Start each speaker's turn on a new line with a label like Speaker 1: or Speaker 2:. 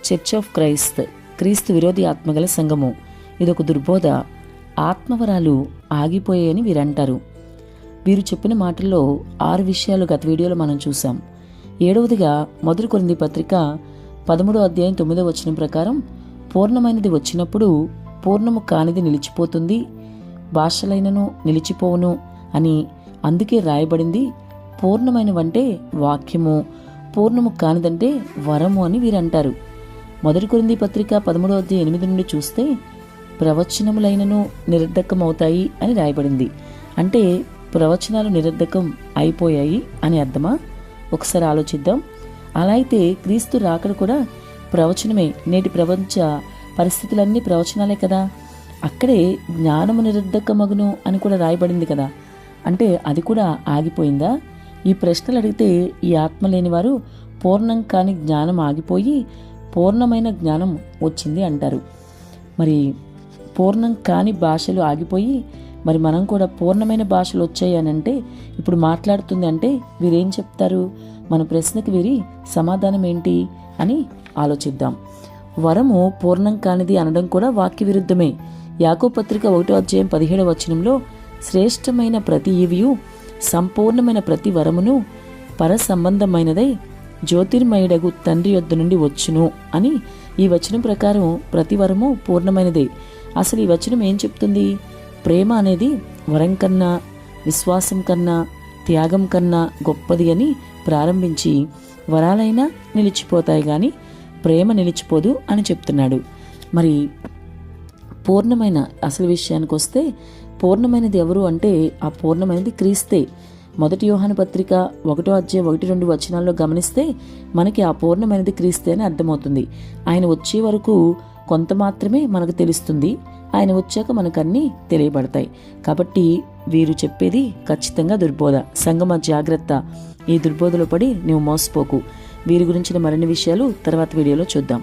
Speaker 1: Church of క్రీస్తు విరోధి ఆత్మగల సంఘము. ఇదొక దుర్బోధ. ఆత్మవరాలు ఆగిపోయాయని వీరంటారు. వీరు చెప్పిన మాటల్లో 6 విషయాలు గత వీడియోలో మనం చూసాం. 7వదిగా మొదటి కొరింథీ పత్రిక 13వ అధ్యాయం 9వ వచనం ప్రకారం పూర్ణమైనది వచ్చినప్పుడు పూర్ణము కానిది నిలిచిపోతుంది, భాషలైనను నిలిచిపోవును అని అందుకే రాయబడింది. పూర్ణమైనవంటే వాక్యము, పూర్ణము కానిదంటే వరము అని వీరంటారు. మొదటి కొరింథీ పత్రిక 13వ అధ్యాయం 8 నుండి చూస్తే ప్రవచనములైనను నిరర్ధకమవుతాయి అని రాయబడింది. అంటే ప్రవచనాలు నిరర్ధకం అయిపోయాయి అని అర్థమా? ఒకసారి ఆలోచిద్దాం. అలా అయితే క్రీస్తు రాకడ కూడా ప్రవచనమే. నేటి ప్రపంచ పరిస్థితులన్నీ ప్రవచనాలే కదా. అక్కడే జ్ఞానము నిరర్ధకమగును అని కూడా రాయబడింది కదా. అంటే అది కూడా ఆగిపోయిందా? ఈ ప్రశ్నలు అడిగితే ఈ ఆత్మ లేని వారు పూర్ణం కాని జ్ఞానం ఆగిపోయి పూర్ణమైన జ్ఞానం వచ్చింది అంటారు. మరి పూర్ణం కాని భాషలు ఆగిపోయి మరి మనం కూడా పూర్ణమైన భాషలు వచ్చాయి అని అంటే ఇప్పుడు మాట్లాడుతుంది అంటే వీరేం చెప్తారు? మన ప్రశ్నకి వీరి సమాధానం ఏంటి అని ఆలోచిద్దాం. వరము పూర్ణం కానిది అనడం కూడా వాక్య విరుద్ధమే. యాకోబు పత్రిక 1వ అధ్యాయం 17వ వచనంలో శ్రేష్టమైన ప్రతి ఈవియు సంపూర్ణమైన ప్రతి వరమును పర సంబంధమైనదై జ్యోతిర్మయుడగు తండ్రి యొద్ద నుండి వచ్చును అని ఈ వచనం ప్రకారం ప్రతి వరము పూర్ణమైనదే. అసలు ఈ వచనం ఏం చెప్తుంది? ప్రేమ అనేది వరం కన్నా, విశ్వాసం కన్నా, త్యాగం కన్నా గొప్పది అని ప్రారంభించి వరాలైనా నిలిచిపోతాయి కానీ ప్రేమ నిలిచిపోదు అని చెప్తున్నాడు. మరి పూర్ణమైన అసలు విషయానికి వస్తే పూర్ణమైనది ఎవరు అంటే ఆ పూర్ణమైనది క్రీస్తే. మొదటి యోహాను పత్రిక 1వ అధ్యాయం 1-2 వచనాల్లో గమనిస్తే మనకి ఆ పూర్ణమైనది క్రీస్తే అని అర్థమవుతుంది. ఆయన వచ్చే వరకు కొంత మాత్రమే మనకు తెలుస్తుంది. ఆయన వచ్చాక మనకన్నీ తెలియబడతాయి. కాబట్టి వీరు చెప్పేది ఖచ్చితంగా దుర్బోధ. సంగమ జాగ్రత్త, ఈ దుర్బోధలో పడి నువ్వు మోసపోకు. వీరి గురించిన మరిన్ని విషయాలు తర్వాత వీడియోలో చూద్దాం.